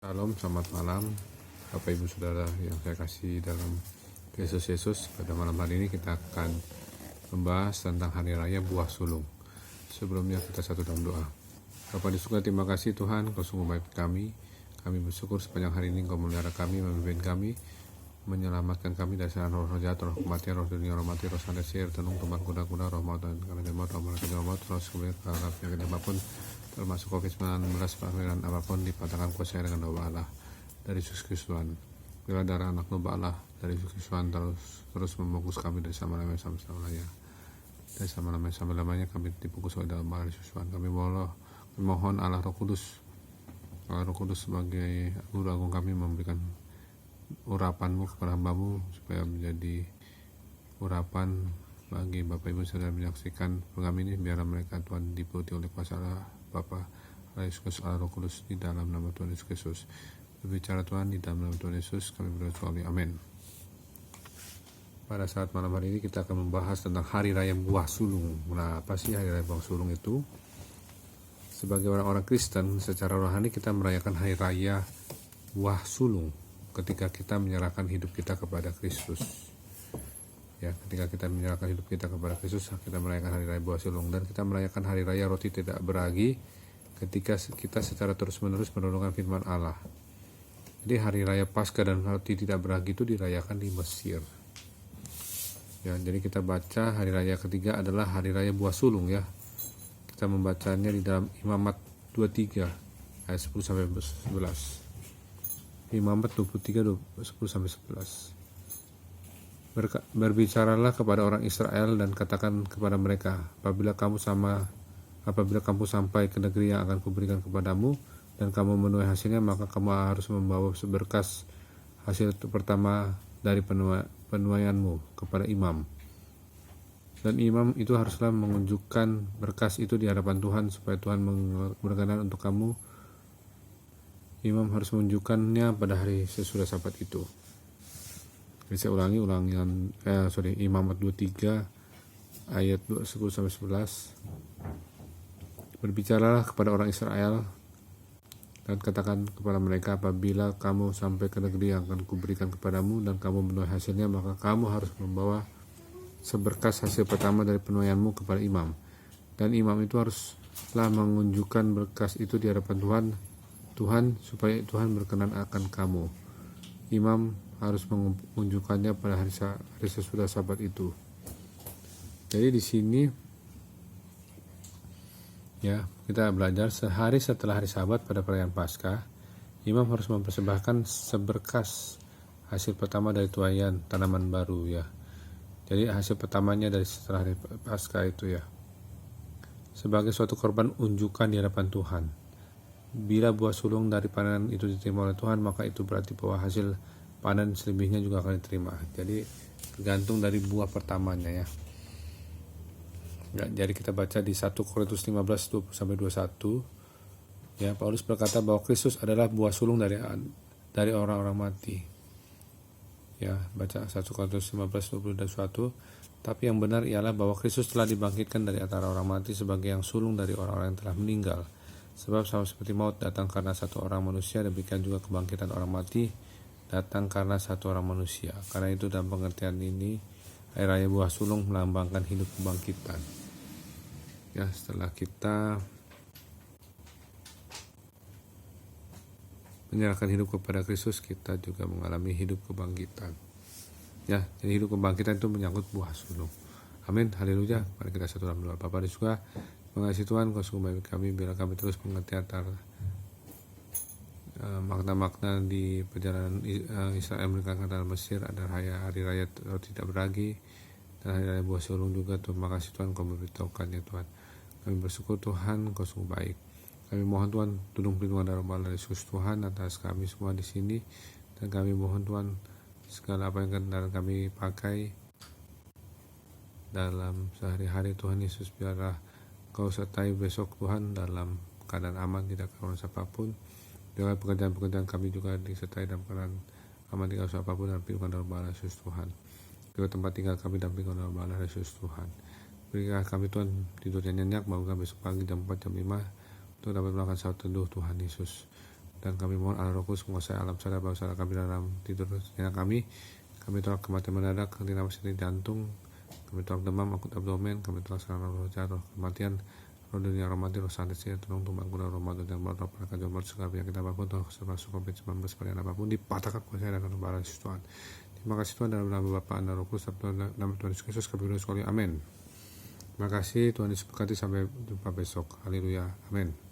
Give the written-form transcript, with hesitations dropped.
Shalom, selamat malam Bapak Ibu Saudara yang saya kasih dalam Kristus Yesus. Pada malam hari ini kita akan membahas tentang Hari Raya Buah Sulung. Sebelumnya kita satu dalam doa. Bapa di surga, terima kasih Tuhan, Kau sungguh baik kami. Kami bersyukur sepanjang hari ini Kau memelihara kami, memimpin kami, menyelamatkan kami dari serangan roh jahat, roh kematian, roh dunia, roh mati, roh santet, sihir, tenung, teman kuda-kuda, roh maut dan kami maut, roh malaikat maut, roh kebenaran, penyakit apapun, termasuk COVID-19, panggilan apapun dipatahkan kuasa dengan doa Allah dari Yesus Kristus Tuhan. Bila darah anak domba Allah dari Yesus Kristus Tuhan terus membungkus kami dari sama-lamanya sampai selamanya. Dari sama-lamanya sampai lamanya kami dibungkus oleh dalam darah Yesus Tuhan. Kami mohon Allah Roh Kudus, sebagai guru agung kami memberikan urapan-Mu kepada hamba-Mu supaya menjadi urapan bagi Bapak Ibu Saudara menyaksikan program ini. Biarlah mereka Tuhan diputi oleh kuasa Allah Bapa, Yesus Allah Roh Kudus, di dalam nama Tuhan Yesus Kristus. Berbicara Tuhan di dalam nama Tuhan Yesus kami berdoa, amin. Pada saat malam hari ini kita akan membahas tentang Hari Raya Buah Sulung. Nah, apa sih Hari Raya Buah Sulung itu? Sebagai orang-orang Kristen, secara rohani kita merayakan Hari Raya Buah Sulung ketika kita menyerahkan hidup kita kepada Kristus. Ya, ketika kita menyerahkan hidup kita kepada Kristus, kita merayakan Hari Raya Buah Sulung. Dan kita merayakan Hari Raya Roti Tidak Beragi ketika kita secara terus-menerus merenungkan firman Allah. Jadi Hari Raya Paskah dan Roti Tidak Beragi itu dirayakan di Mesir. Ya, jadi kita baca Hari Raya ketiga adalah Hari Raya Buah Sulung ya. Kita membacanya di dalam Imamat 23 ayat 10 sampai 11. Imamat 23 10 sampai 11. Berbicaralah kepada orang Israel dan katakan kepada mereka, apabila kamu sampai ke negeri yang akan kuberikan kepadamu dan kamu menuai hasilnya, maka kamu harus membawa seberkas hasil pertama dari penuaianmu kepada imam. Dan imam itu haruslah menunjukkan berkas itu di hadapan Tuhan supaya Tuhan berkenan untuk kamu. Imam harus menunjukkannya pada hari sesudah Sabat itu. Jadi saya ulangi Imamat 23 ayat 10 sampai 11. Berbicaralah kepada orang Israel dan katakan kepada mereka, apabila kamu sampai ke negeri yang akan kuberikan kepadamu dan kamu menuai hasilnya, maka kamu harus membawa seberkas hasil pertama dari penuaianmu kepada imam. Dan imam itu haruslah menunjukkan berkas itu di hadapan Tuhan supaya Tuhan berkenan akan kamu. Imam harus menunjukkannya pada hari sesudah Sabat itu. Jadi di sini ya, kita belajar sehari setelah hari Sabat pada perayaan Paskah, imam harus mempersembahkan seberkas hasil pertama dari tuaian tanaman baru ya. Jadi hasil pertamanya dari setelah hari Paskah itu ya, sebagai suatu korban unjukan di hadapan Tuhan. Bila buah sulung dari panen itu diterima oleh Tuhan, maka itu berarti bahwa hasil panen selebihnya juga akan diterima. Jadi tergantung dari buah pertamanya ya. Jadi kita baca di 1 Korintus 15 20 sampai 21. Ya, Paulus berkata bahwa Kristus adalah buah sulung dari orang-orang mati. Ya, baca 1 Korintus 15 20 dan 21. Tapi yang benar ialah bahwa Kristus telah dibangkitkan dari antara orang mati sebagai yang sulung dari orang-orang yang telah meninggal. Sebab sama seperti maut datang karena satu orang manusia, demikian juga kebangkitan orang mati datang karena satu orang manusia. Karena itu dalam pengertian ini, Hari Raya Buah Sulung melambangkan hidup kebangkitan. Ya, setelah kita menyerahkan hidup kepada Kristus, kita juga mengalami hidup kebangkitan. Ya, jadi hidup kebangkitan itu menyangkut buah sulung. Amin, haleluya. Mari kita satu dalam doa. Bapa di surga, mengasihi Tuhan, Kau sungguh baik kami, biar kami terus mengerti antara makna-makna di perjalanan Israel meninggalkan tanah Mesir. Ada hari raya Roti Tidak Beragi dan Hari Raya Buah Sulung juga. Terima kasih Tuhan, Kau memberitahukannya Tuhan. Kami bersyukur Tuhan, Kau sungguh baik. Kami mohon Tuhan tolong perlindungan darah Allah Yesus Tuhan atas kami semua di sini, dan kami mohon Tuhan segala apa yang akan kami pakai dalam sehari-hari Tuhan Yesus, biarlah Kau sertai besok Tuhan dalam keadaan aman, tidak kekurangan apapun. Biarlah pekerjaan-pekerjaan kami juga disertai dalam keadaan aman, tidak usah apapun, dan perlindungan darah Allah Yesus Tuhan. Juga tempat tinggal kami dan perlindungan darah Allah Yesus Tuhan. Berikanlah kami Tuhan tidur yang nyenyak, bangunkan besok pagi jam 4 jam 5 untuk dapat melakukan salat teduh Tuhan Yesus. Dan kami mohon Allah Roh Kudus menguasai alam sadar bawah sadar kami dalam tidur nyenyak kami tolak kematian mendadak, henti nafas di jantung, kami tolak demam akut abdomen, kami tolak serangan roh jahat, roh kematian, roh dunia, roh mati, roh santet, tolong tumbang guna roh mati dan roh pada jomor segala penyakit apapun, tolong masuk COVID-19 varian apapun dipatahkan kuasa dan barang Yesus Tuhan. Terima kasih Tuhan dalam nama Bapa dan Roh Kudus dalam nama Tuhan Yesus Kristus kami berdoa sekali. Amin. Terima kasih Tuhan Yesus berkati, sampai jumpa besok. Haleluya. Amin.